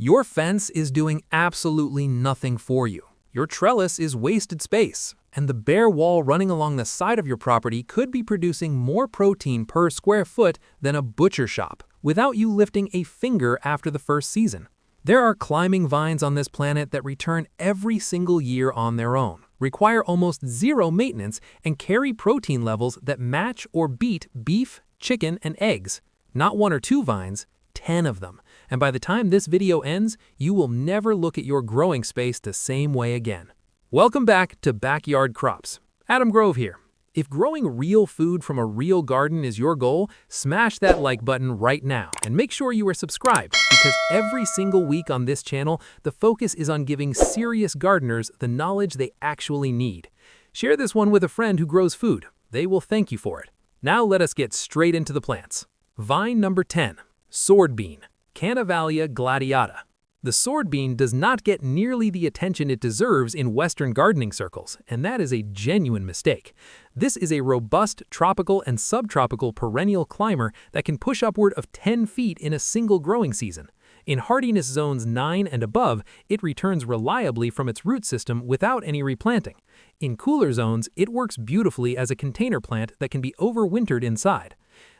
Your fence is doing absolutely nothing for you. Your trellis is wasted space, and the bare wall running along the side of your property could be producing more protein per square foot than a butcher shop, without you lifting a finger after the first season. There are climbing vines on this planet that return every single year on their own, require almost zero maintenance, and carry protein levels that match or beat beef, chicken, and eggs. Not one or two vines, 10 of them. And by the time this video ends, you will never look at your growing space the same way again. Welcome back to Backyard Crops. Adam Grove here. If growing real food from a real garden is your goal, smash that like button right now and make sure you are subscribed, because every single week on this channel, the focus is on giving serious gardeners the knowledge they actually need. Share this one with a friend who grows food. They will thank you for it. Now let us get straight into the plants. Vine number 10, sword bean. Cannivalia gladiata. The sword bean does not get nearly the attention it deserves in Western gardening circles, and that is a genuine mistake. This is a robust tropical and subtropical perennial climber that can push upward of 10 feet in a single growing season. In hardiness zones 9 and above, it returns reliably from its root system without any replanting. In cooler zones, it works beautifully as a container plant that can be overwintered inside.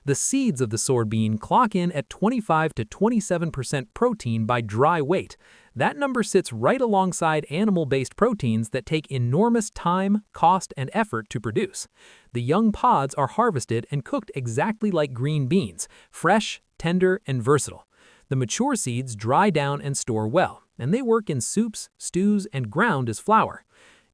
The seeds of the sword bean clock in at 25 to 27% protein by dry weight. That number sits right alongside animal-based proteins that take enormous time, cost, and effort to produce. The young pods are harvested and cooked exactly like green beans, fresh, tender, and versatile. The mature seeds dry down and store well, and they work in soups, stews, and ground as flour.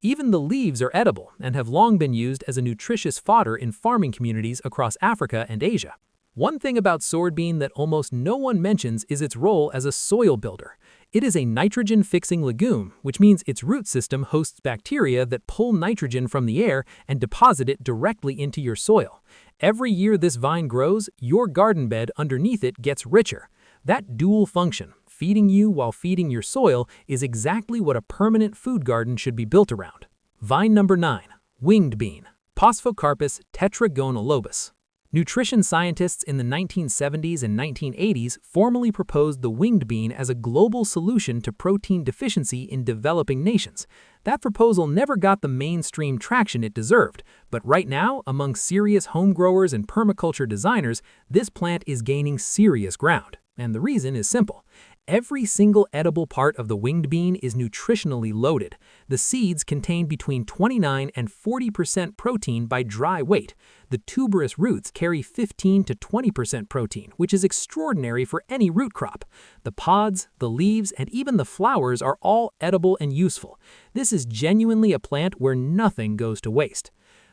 Even the leaves are edible and have long been used as a nutritious fodder in farming communities across Africa and Asia. One thing about sword bean that almost no one mentions is its role as a soil builder. It is a nitrogen-fixing legume, which means its root system hosts bacteria that pull nitrogen from the air and deposit it directly into your soil. Every year this vine grows, your garden bed underneath it gets richer. That dual function, feeding you while feeding your soil, is exactly what a permanent food garden should be built around. Vine number 9, winged bean. Phosphocarbus tetragonalobus. Nutrition scientists in the 1970s and 1980s formally proposed the winged bean as a global solution to protein deficiency in developing nations. That proposal never got the mainstream traction it deserved, but right now, among serious home growers and permaculture designers, this plant is gaining serious ground. And the reason is simple. Every single edible part of the winged bean is nutritionally loaded. The seeds contain between 29 and 40% protein by dry weight. The tuberous roots carry 15 to 20% protein, which is extraordinary for any root crop. The pods, the leaves, and even the flowers are all edible and useful. This is genuinely a plant where nothing goes to waste.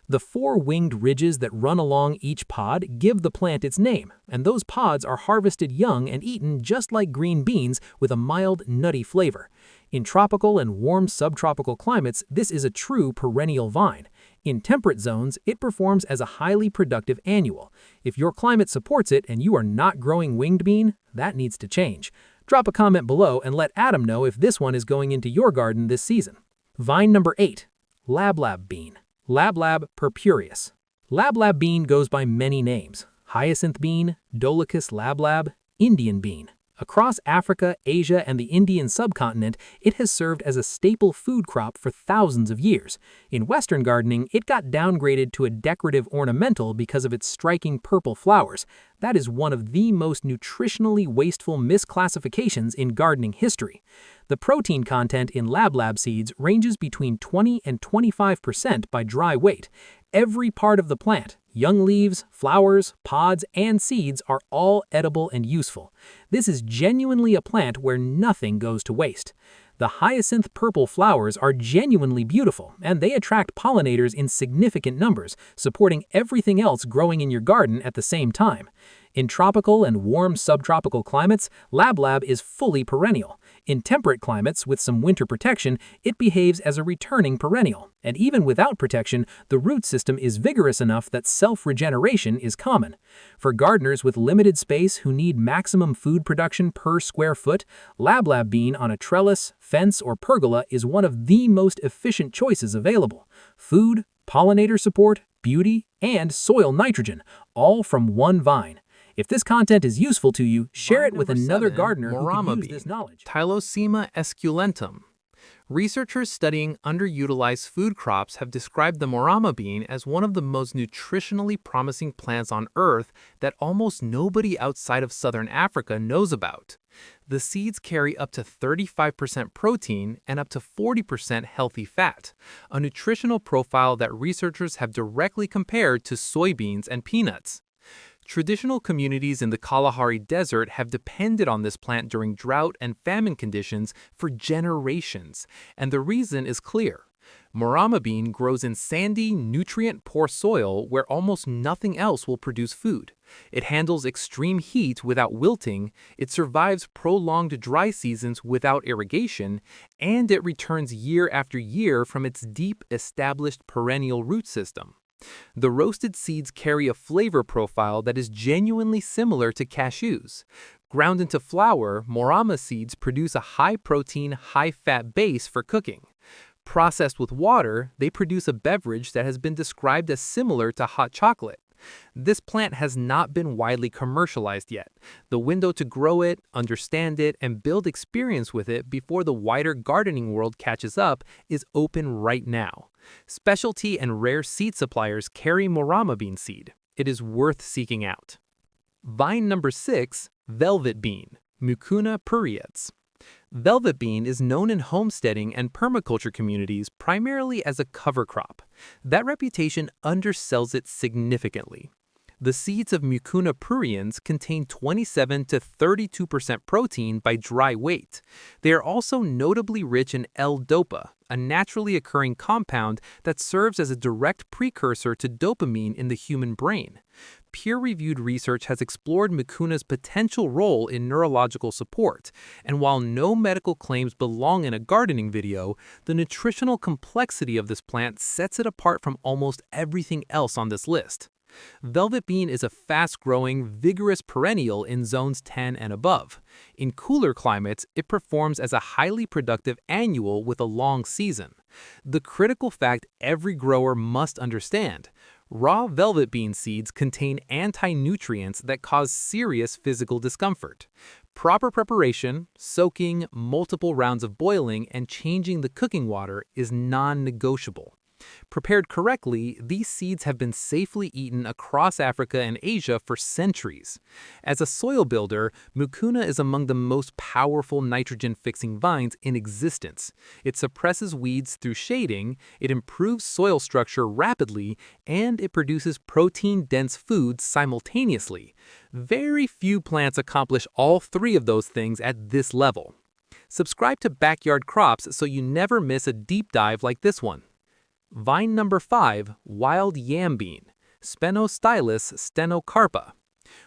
The 4 winged ridges that run along each pod give the plant its name, and those pods are harvested young and eaten just like green beans with a mild, nutty flavor. In tropical and warm subtropical climates, this is a true perennial vine. In temperate zones, it performs as a highly productive annual. If your climate supports it and you are not growing winged bean, that needs to change. Drop a comment below and let Adam know if this one is going into your garden this season. Vine number 8, lablab bean. Lablab purpureus. Lablab bean goes by many names: hyacinth bean, Dolichos lablab, Indian bean. Across Africa, Asia, and the Indian subcontinent, it has served as a staple food crop for thousands of years. In Western gardening, it got downgraded to a decorative ornamental because of its striking purple flowers. That is one of the most nutritionally wasteful misclassifications in gardening history. The protein content in lablab seeds ranges between 20 and 25% by dry weight. Every part of the plant, young leaves, flowers, pods, and seeds are all edible and useful. This is genuinely a plant where nothing goes to waste. The hyacinth purple flowers are genuinely beautiful, and they attract pollinators in significant numbers, supporting everything else growing in your garden at the same time. In tropical and warm subtropical climates, lablab is fully perennial. In temperate climates with some winter protection, it behaves as a returning perennial. And even without protection, the root system is vigorous enough that self-regeneration is common. For gardeners with limited space who need maximum food production per square foot, lablab bean on a trellis, fence, or pergola is one of the most efficient choices available. Food, pollinator support, beauty, and soil nitrogen, all from one vine. If this content is useful to you, share it with another 7, gardener who Morama could use bean, this knowledge. Tylosema esculentum. Researchers studying underutilized food crops have described the morama bean as one of the most nutritionally promising plants on Earth that almost nobody outside of southern Africa knows about. The seeds carry up to 35% protein and up to 40% healthy fat, a nutritional profile that researchers have directly compared to soybeans and peanuts. Traditional communities in the Kalahari Desert have depended on this plant during drought and famine conditions for generations, and the reason is clear. Morama bean grows in sandy, nutrient-poor soil where almost nothing else will produce food. It handles extreme heat without wilting, it survives prolonged dry seasons without irrigation, and it returns year after year from its deep, established perennial root system. The roasted seeds carry a flavor profile that is genuinely similar to cashews. Ground into flour, morama seeds produce a high-protein, high-fat base for cooking. Processed with water, they produce a beverage that has been described as similar to hot chocolate. This plant has not been widely commercialized yet. The window to grow it, understand it, and build experience with it before the wider gardening world catches up is open right now. Specialty and rare seed suppliers carry morama bean seed. It is worth seeking out. Vine number 6, velvet bean, Mucuna pruriens. Velvet bean is known in homesteading and permaculture communities primarily as a cover crop. That reputation undersells it significantly. The seeds of Mucuna pruriens contain 27 to 32% protein by dry weight. They are also notably rich in L-dopa, a naturally occurring compound that serves as a direct precursor to dopamine in the human brain. Peer-reviewed research has explored mucuna's potential role in neurological support, and while no medical claims belong in a gardening video, the nutritional complexity of this plant sets it apart from almost everything else on this list. Velvet bean is a fast-growing, vigorous perennial in zones 10 and above. In cooler climates, it performs as a highly productive annual with a long season. The critical fact every grower must understand: raw velvet bean seeds contain anti-nutrients that cause serious physical discomfort. Proper preparation, soaking, multiple rounds of boiling, and changing the cooking water is non-negotiable. Prepared correctly, these seeds have been safely eaten across Africa and Asia for centuries. As a soil builder, mucuna is among the most powerful nitrogen-fixing vines in existence. It suppresses weeds through shading, it improves soil structure rapidly, and it produces protein-dense foods simultaneously. Very few plants accomplish all three of those things at this level. Subscribe to Backyard Crops so you never miss a deep dive like this one. Vine number 5, wild yam bean, Spenostylus stenocarpa.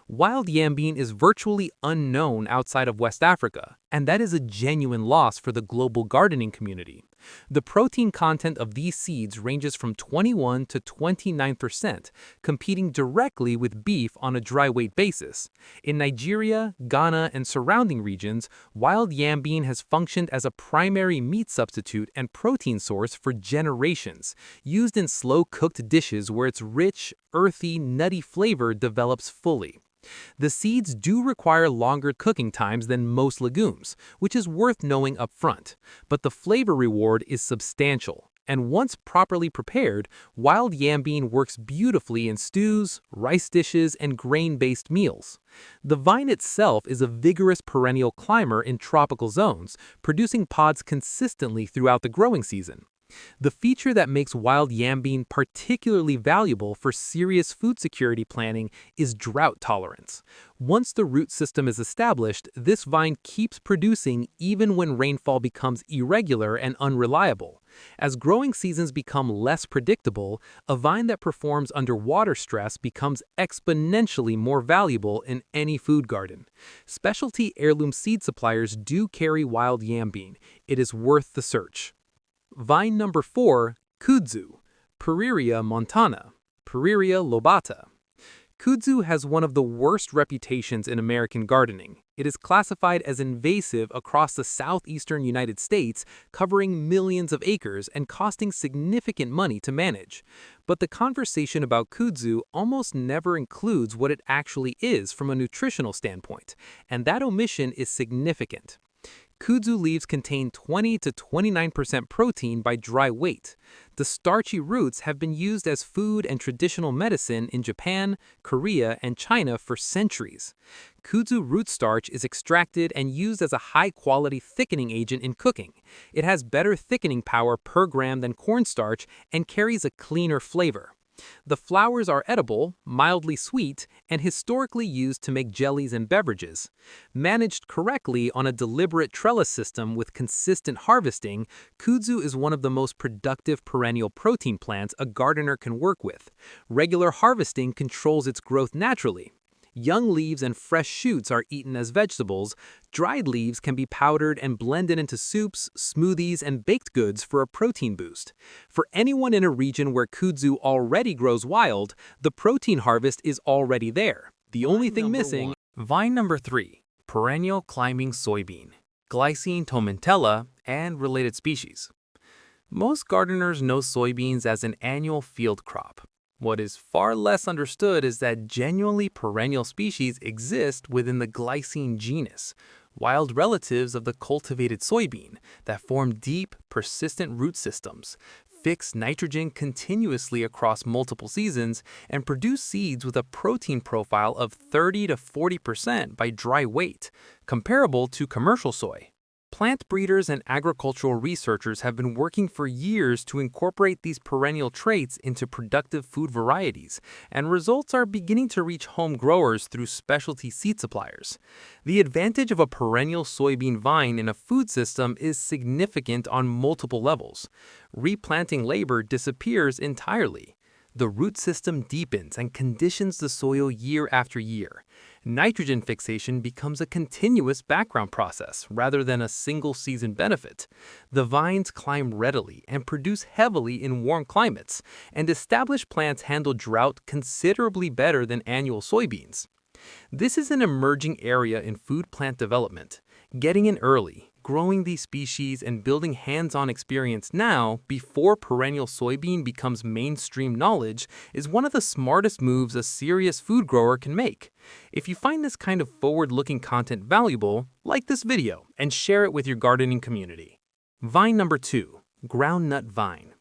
Wild yam bean is virtually unknown outside of West Africa, and that is a genuine loss for the global gardening community. The protein content of these seeds ranges from 21 to 29%, competing directly with beef on a dry weight basis. In Nigeria, Ghana, and surrounding regions, wild yam bean has functioned as a primary meat substitute and protein source for generations, used in slow-cooked dishes where its rich, earthy, nutty flavor develops fully. The seeds do require longer cooking times than most legumes, which is worth knowing up front, but the flavor reward is substantial, and once properly prepared, wild yam bean works beautifully in stews, rice dishes, and grain-based meals. The vine itself is a vigorous perennial climber in tropical zones, producing pods consistently throughout the growing season. The feature that makes wild yam bean particularly valuable for serious food security planning is drought tolerance. Once the root system is established, this vine keeps producing even when rainfall becomes irregular and unreliable. As growing seasons become less predictable, a vine that performs under water stress becomes exponentially more valuable in any food garden. Specialty heirloom seed suppliers do carry wild yam bean. It is worth the search. Vine number 4, kudzu, Pureria montana, Pureria lobata. Kudzu has one of the worst reputations in American gardening. It is classified as invasive across the southeastern United States, covering millions of acres and costing significant money to manage. But the conversation about kudzu almost never includes what it actually is from a nutritional standpoint, and that omission is significant. Kudzu leaves contain 20 to 29% protein by dry weight. The starchy roots have been used as food and traditional medicine in Japan, Korea, and China for centuries. Kudzu root starch is extracted and used as a high-quality thickening agent in cooking. It has better thickening power per gram than cornstarch and carries a cleaner flavor. The flowers are edible, mildly sweet, and historically used to make jellies and beverages. Managed correctly on a deliberate trellis system with consistent harvesting, kudzu is one of the most productive perennial protein plants a gardener can work with. Regular harvesting controls its growth naturally. Young leaves and fresh shoots are eaten as vegetables. Dried leaves can be powdered and blended into soups, smoothies, and baked goods for a protein boost. For anyone in a region where kudzu already grows wild, the protein harvest is already there. The only thing missing. Vine number 3, perennial climbing soybean, Glycine tomentella, and related species. Most gardeners know soybeans as an annual field crop. What is far less understood is that genuinely perennial species exist within the glycine genus, wild relatives of the cultivated soybean that form deep, persistent root systems, fix nitrogen continuously across multiple seasons, and produce seeds with a protein profile of 30 to 40% by dry weight, comparable to commercial soy. Plant breeders and agricultural researchers have been working for years to incorporate these perennial traits into productive food varieties, and results are beginning to reach home growers through specialty seed suppliers. The advantage of a perennial soybean vine in a food system is significant on multiple levels. Replanting labor disappears entirely. The root system deepens and conditions the soil year after year. Nitrogen fixation becomes a continuous background process rather than a single-season benefit. The vines climb readily and produce heavily in warm climates, and established plants handle drought considerably better than annual soybeans. This is an emerging area in food plant development. Getting in early, growing these species, and building hands-on experience now before perennial soybean becomes mainstream knowledge is one of the smartest moves a serious food grower can make. If you find this kind of forward-looking content valuable, like this video and share it with your gardening community. Vine number 2, groundnut vine.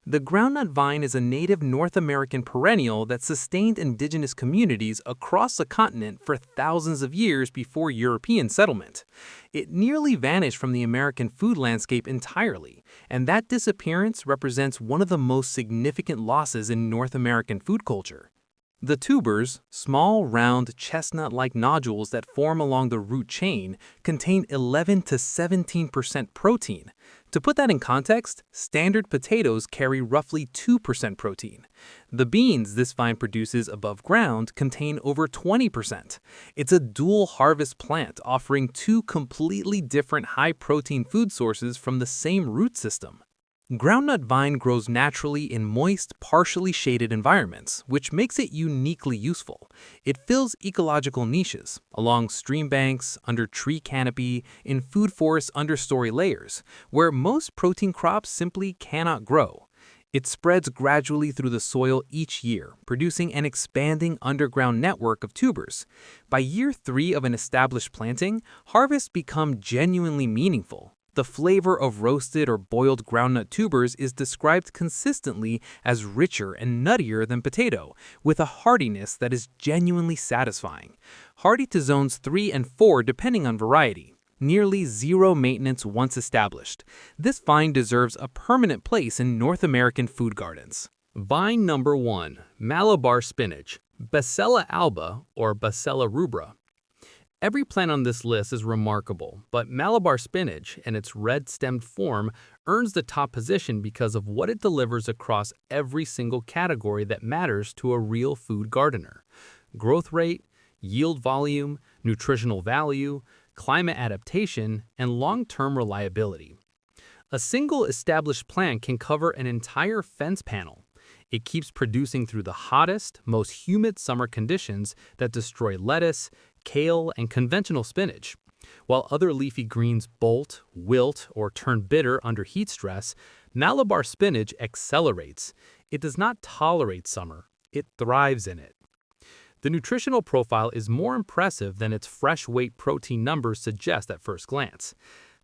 The groundnut vine is a native North American perennial that sustained indigenous communities across the continent for thousands of years before European settlement. It nearly vanished from the American food landscape entirely, and that disappearance represents one of the most significant losses in North American food culture. The tubers, small, round, chestnut-like nodules that form along the root chain, contain 11 to 17% protein. To put that in context, standard potatoes carry roughly 2% protein. The beans this vine produces above ground contain over 20%. It's a dual harvest plant offering two completely different high-protein food sources from the same root system. Groundnut vine grows naturally in moist, partially shaded environments, which makes it uniquely useful. It fills ecological niches, along stream banks, under tree canopy, in food forest understory layers, where most protein crops simply cannot grow. It spreads gradually through the soil each year, producing an expanding underground network of tubers. By year 3 of an established planting, harvests become genuinely meaningful. The flavor of roasted or boiled groundnut tubers is described consistently as richer and nuttier than potato, with a heartiness that is genuinely satisfying. Hardy to zones 3 and 4 depending on variety. Nearly zero maintenance once established. This vine deserves a permanent place in North American food gardens. Vine number 1, Malabar spinach, Bacella alba or Bacella rubra. Every plant on this list is remarkable, but Malabar spinach, in its red-stemmed form, earns the top position because of what it delivers across every single category that matters to a real food gardener. Growth rate, yield volume, nutritional value, climate adaptation, and long-term reliability. A single established plant can cover an entire fence panel. It keeps producing through the hottest, most humid summer conditions that destroy lettuce, kale, and conventional spinach. While other leafy greens bolt, wilt, or turn bitter under heat stress, Malabar spinach accelerates. It does not tolerate summer, it thrives in it. The nutritional profile is more impressive than its fresh weight protein numbers suggest at first glance.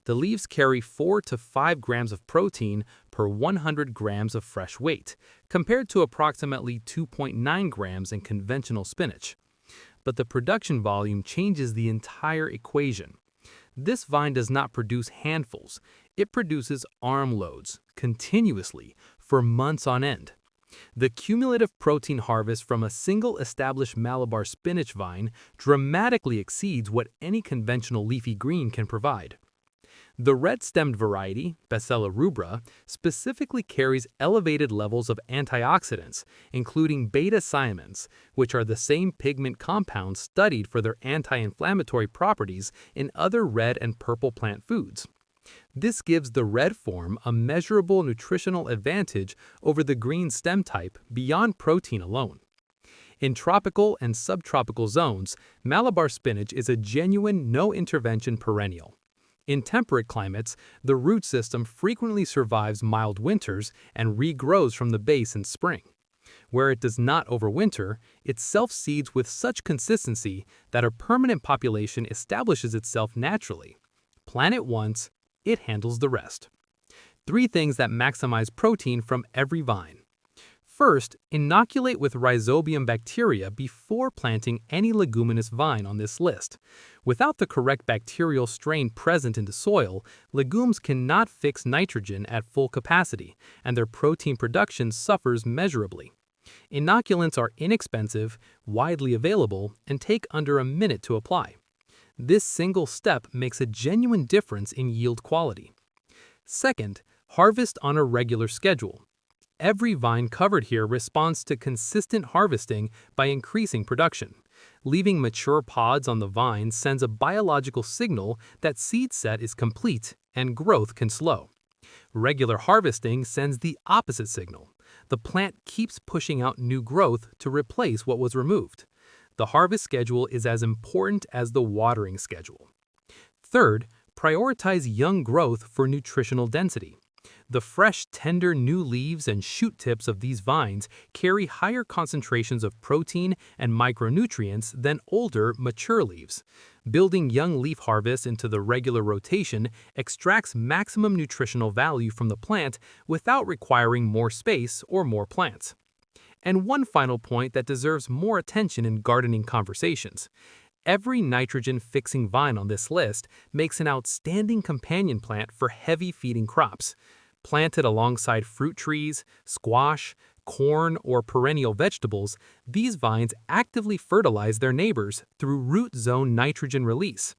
The leaves carry 4 to 5 grams of protein per 100 grams of fresh weight, compared to approximately 2.9 grams in conventional spinach. But the production volume changes the entire equation. This vine does not produce handfuls, it produces armloads, continuously, for months on end. The cumulative protein harvest from a single established Malabar spinach vine dramatically exceeds what any conventional leafy green can provide. The red-stemmed variety, Bacilla rubra, specifically carries elevated levels of antioxidants, including beta-cyamines, which are the same pigment compounds studied for their anti-inflammatory properties in other red and purple plant foods. This gives the red form a measurable nutritional advantage over the green stem type beyond protein alone. In tropical and subtropical zones, Malabar spinach is a genuine no-intervention perennial. In temperate climates, the root system frequently survives mild winters and regrows from the base in spring. Where it does not overwinter, it self-seeds with such consistency that a permanent population establishes itself naturally. Plant it once, it handles the rest. 3 things that maximize protein from every vine. First, inoculate with Rhizobium bacteria before planting any leguminous vine on this list. Without the correct bacterial strain present in the soil, legumes cannot fix nitrogen at full capacity, and their protein production suffers measurably. Inoculants are inexpensive, widely available, and take under a minute to apply. This single step makes a genuine difference in yield quality. Second, harvest on a regular schedule. Every vine covered here responds to consistent harvesting by increasing production. Leaving mature pods on the vine sends a biological signal that seed set is complete and growth can slow. Regular harvesting sends the opposite signal. The plant keeps pushing out new growth to replace what was removed. The harvest schedule is as important as the watering schedule. Third, prioritize young growth for nutritional density. The fresh, tender new leaves and shoot tips of these vines carry higher concentrations of protein and micronutrients than older, mature leaves. Building young leaf harvest into the regular rotation extracts maximum nutritional value from the plant without requiring more space or more plants. And one final point that deserves more attention in gardening conversations. Every nitrogen-fixing vine on this list makes an outstanding companion plant for heavy-feeding crops. Planted alongside fruit trees, squash, corn, or perennial vegetables, these vines actively fertilize their neighbors through root zone nitrogen release.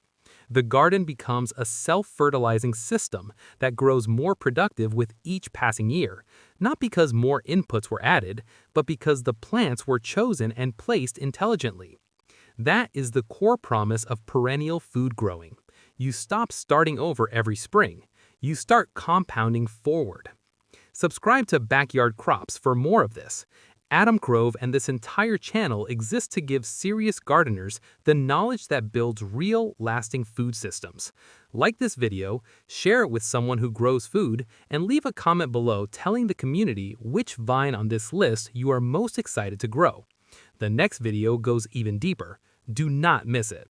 The garden becomes a self-fertilizing system that grows more productive with each passing year, not because more inputs were added, but because the plants were chosen and placed intelligently. That is the core promise of perennial food growing. You stop starting over every spring. You start compounding forward. Subscribe to Backyard Crops for more of this. Adam Grove and this entire channel exist to give serious gardeners the knowledge that builds real, lasting food systems. Like this video, share it with someone who grows food, and leave a comment below telling the community which vine on this list you are most excited to grow. The next video goes even deeper. Do not miss it.